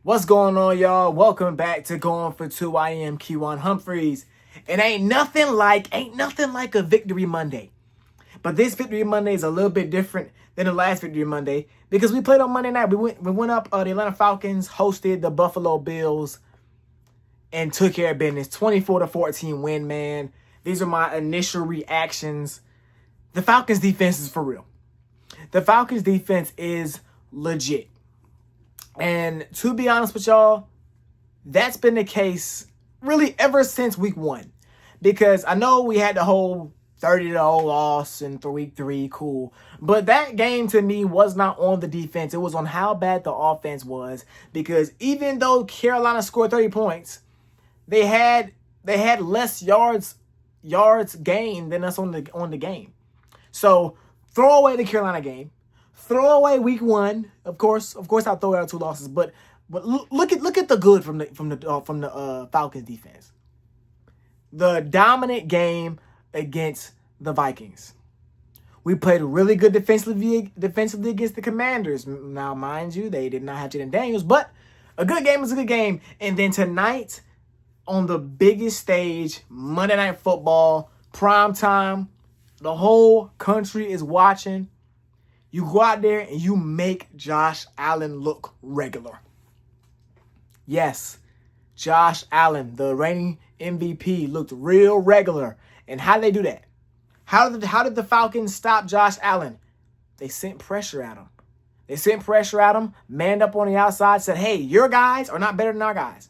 What's going on, y'all? Welcome back to Going for Two. I am Kejuannh Humphreys. And ain't nothing like a Victory Monday. But this Victory Monday is a little bit different than the last Victory Monday because we played on Monday night. We went up. The Atlanta Falcons hosted the Buffalo Bills and took care of business. 24-14 win, man. These are my initial reactions. The Falcons defense is for real. The Falcons defense is legit. And to be honest with y'all, that's been the case really ever since week 1. Because I know we had the whole 30-0 loss in week 3, cool. But that game to me was not on the defense. It was on how bad the offense was. Because even though Carolina scored 30 points, they had less yards gained than us on the game. So throw away the Carolina game. Throw away week 1. Of course, I'll throw out 2 losses. But look at the good from the Falcons defense. The dominant game against the Vikings. We played really good defensively against the Commanders. Now, mind you, they did not have Jaden Daniels, but a good game is a good game. And then tonight, on the biggest stage, Monday Night Football, prime time, the whole country is watching. You go out there and you make Josh Allen look regular. Yes, Josh Allen, the reigning MVP, looked real regular. And how did they do that? How did the Falcons stop Josh Allen? They sent pressure at him. Manned up on the outside, said, hey, your guys are not better than our guys.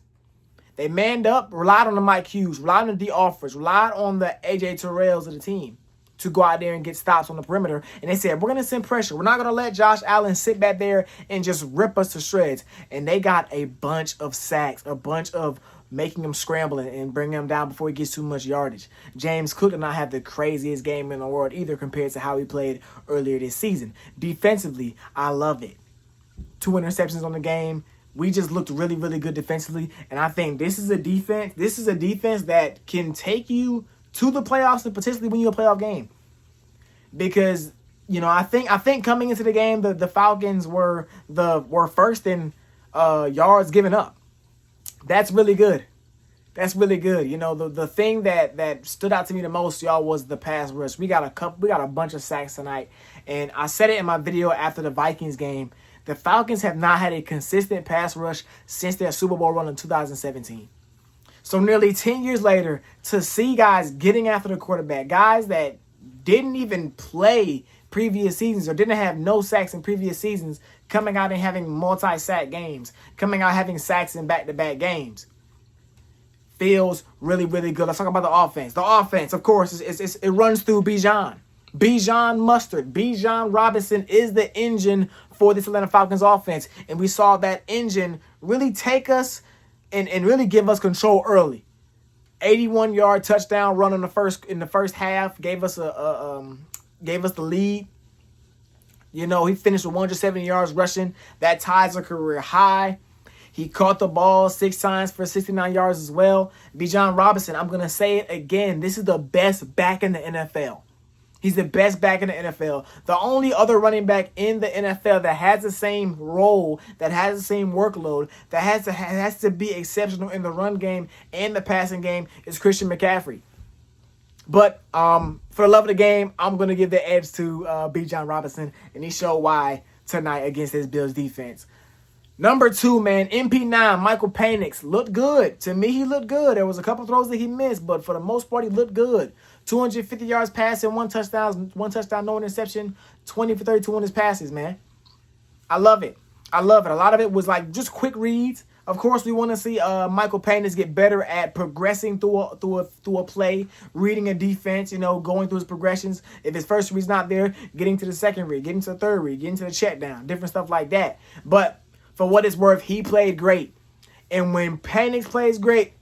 They manned up, relied on the Mike Hughes, relied on the D. Offers, relied on the A.J. Terrells of the team to go out there and get stops on the perimeter. And they said, we're going to send pressure. We're not going to let Josh Allen sit back there and just rip us to shreds. And they got a bunch of sacks, a bunch of making him scramble and bring him down before he gets too much yardage. James Cook did not have the craziest game in the world either compared to how he played earlier this season. Defensively, I love it. 2 interceptions on the game. We just looked really, really good defensively. And I think this is a defense that can take you to the playoffs and potentially win you a playoff game. Because, I think coming into the game, the Falcons were first in yards given up. That's really good. The thing that stood out to me the most, y'all, was the pass rush. We got a bunch of sacks tonight. And I said it in my video after the Vikings game. The Falcons have not had a consistent pass rush since their Super Bowl run in 2017. So nearly 10 years later, to see guys getting after the quarterback, guys that didn't even play previous seasons or didn't have no sacks in previous seasons, coming out and having multi-sack games, coming out having sacks in back-to-back games, feels really, really good. Let's talk about the offense. The offense, of course, it runs through Bijan. Bijan Mustard. Bijan Robinson is the engine for this Atlanta Falcons offense. And we saw that engine really take us and really give us control early. 81-yard touchdown run in the first half gave us the lead. He finished with 170 yards rushing. That ties a career high. He caught the ball 6 times for 69 yards as well. Bijan Robinson, I'm going to say it again, this is the best back in the NFL. He's the best back in the NFL. The only other running back in the NFL that has the same role, that has the same workload, that has to be exceptional in the run game and the passing game is Christian McCaffrey. But for the love of the game, I'm going to give the edge to Bijan Robinson, and he showed why tonight against this Bills defense. Number 2, man, MP9, Michael Penix looked good. To me, he looked good. There was a couple throws that he missed, but for the most part, he looked good. 250 yards passing, 1 touchdown, no interception, 20 for 32 on his passes, man. I love it. A lot of it was like just quick reads. Of course, we want to see Michael Penix get better at progressing through a play, reading a defense, going through his progressions. If his first read's not there, getting to the second read, getting to the third read, getting to the check down, different stuff like that. But for what it's worth, he played great. And when Penix plays great,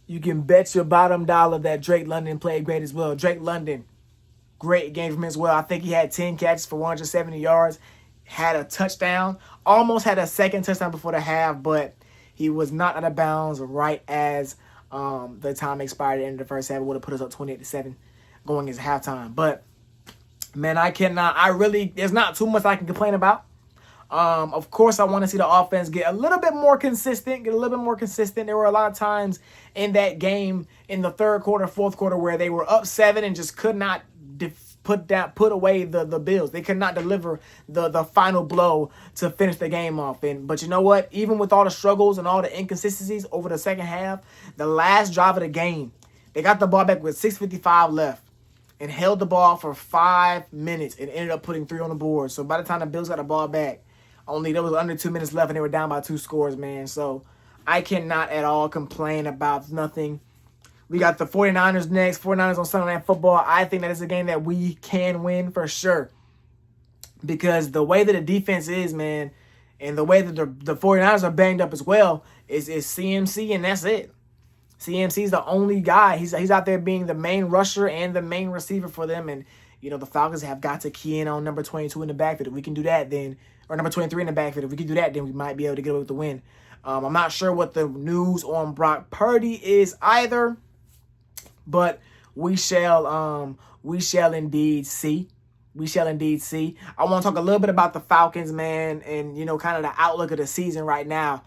you can bet your bottom dollar that Drake London played great as well. Drake London, great game from him as well. I think he had 10 catches for 170 yards, had a touchdown, almost had a second touchdown before the half, but he was not out of bounds right as the time expired at the end of the first half. It would have put us up 28-7 going into halftime. But, man, there's not too much I can complain about. Of course, I want to see the offense get a little bit more consistent, There were a lot of times in that game in the third quarter, fourth quarter, where they were up 7 and just could not put away the Bills. They could not deliver the final blow to finish the game off. But you know what? Even with all the struggles and all the inconsistencies over the second half, the last drive of the game, they got the ball back with 6:55 left and held the ball for 5 minutes and ended up putting 3 on the board. So by the time the Bills got the ball back, there was under 2 minutes left and they were down by 2 scores, man. So I cannot at all complain about nothing. We got the 49ers next. 49ers on Sunday Night Football. I think that is a game that we can win for sure. Because the way that the defense is, man, and the way that the 49ers are banged up as well, is CMC, and that's it. CMC's the only guy. He's out there being the main rusher and the main receiver for them. And, the Falcons have got to key in on number 22 in the backfield. If we can do that, then, or number 23 in the backfield, if we can do that, then we might be able to get away with the win. I'm not sure what the news on Brock Purdy is either. But we shall indeed see. I want to talk a little bit about the Falcons, man, and kind of the outlook of the season right now.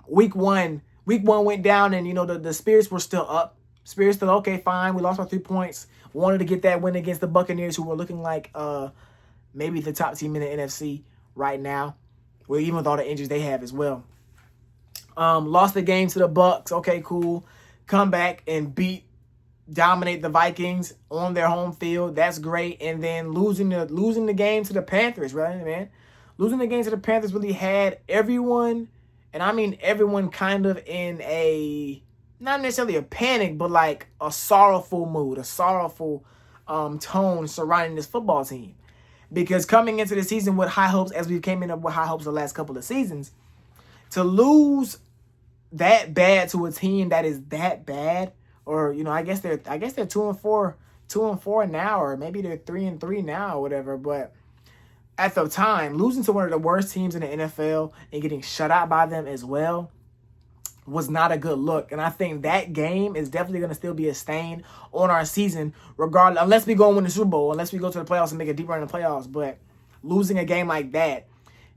Week one went down, and the spirits were still up. Spirits still okay, fine. We lost our 3 points. Wanted to get that win against the Buccaneers, who were looking like maybe the top team in the NFC right now. Well, even with all the injuries they have as well. Lost the game to the Bucs. Okay, cool. Come back and dominate the Vikings on their home field. That's great. And then losing the game to the Panthers, right, man? Losing the game to the Panthers really had everyone, and I mean everyone, kind of in a, not necessarily a panic, but like a sorrowful mood, a sorrowful tone surrounding this football team. Because coming into the season with high hopes, as we came in with high hopes the last couple of seasons, to lose that bad to a team that is that bad, or I guess they're 2-4 now, or maybe they're 3-3 now, or whatever. But at the time, losing to one of the worst teams in the NFL and getting shut out by them as well was not a good look. And I think that game is definitely going to still be a stain on our season, regardless, unless we go and win the Super Bowl, unless we go to the playoffs and make a deep run in the playoffs. But losing a game like that,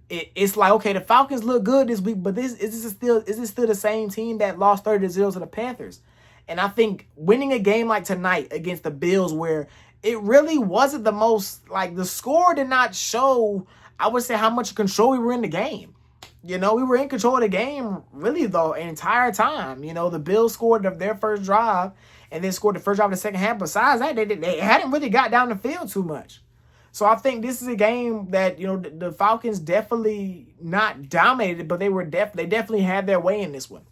it's like, okay, the Falcons look good this week, but is this still the same team that lost 30-0 to the Panthers? And I think winning a game like tonight against the Bills, where it really wasn't the most, like, the score did not show, I would say, how much control we were in the game. We were in control of the game really the entire time. The Bills scored their first drive and then scored the first drive of the second half. Besides that, they hadn't really got down the field too much. So I think this is a game that, the Falcons definitely not dominated, but they definitely had their way in this one.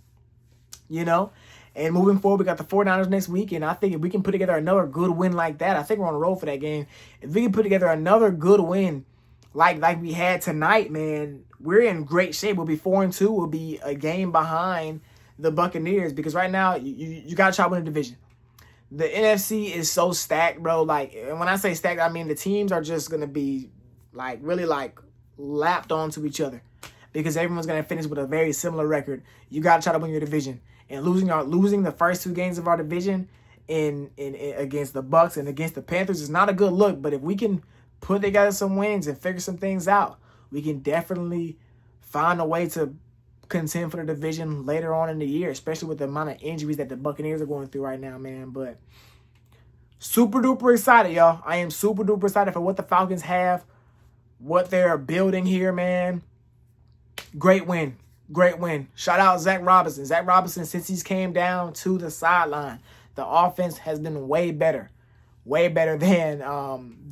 And moving forward, we got the 49ers next week, and I think if we can put together another good win like that, I think we're on the road for that game. If we can put together another good win like we had tonight, man, we're in great shape. We'll be 4-2. We'll be a game behind the Buccaneers, because right now you got to try to win the division. The NFC is so stacked, bro. Like, and when I say stacked, I mean the teams are just going to be really lapped onto each other, because everyone's going to finish with a very similar record. You got to try to win your division. And losing the first 2 games of our division in against the Bucs and against the Panthers is not a good look. But if we can put together some wins and figure some things out, we can definitely find a way to contend for the division later on in the year, especially with the amount of injuries that the Buccaneers are going through right now, man. But super duper excited, y'all. I am super duper excited for what the Falcons have, what they're building here, man. Great win. Great win. Shout out Zach Robinson. Zach Robinson, since he's came down to the sideline, the offense has been way better than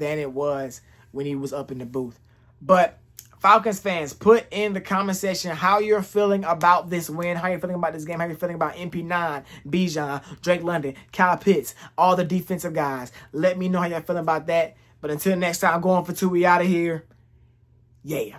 it was when he was up in the booth. But Falcons fans, put in the comment section how you're feeling about this win, how you're feeling about this game, how you're feeling about MP9, Bijan, Drake London, Kyle Pitts, all the defensive guys. Let me know how you're feeling about that. But until next time, I'm going for 2. We out of here. Yeah.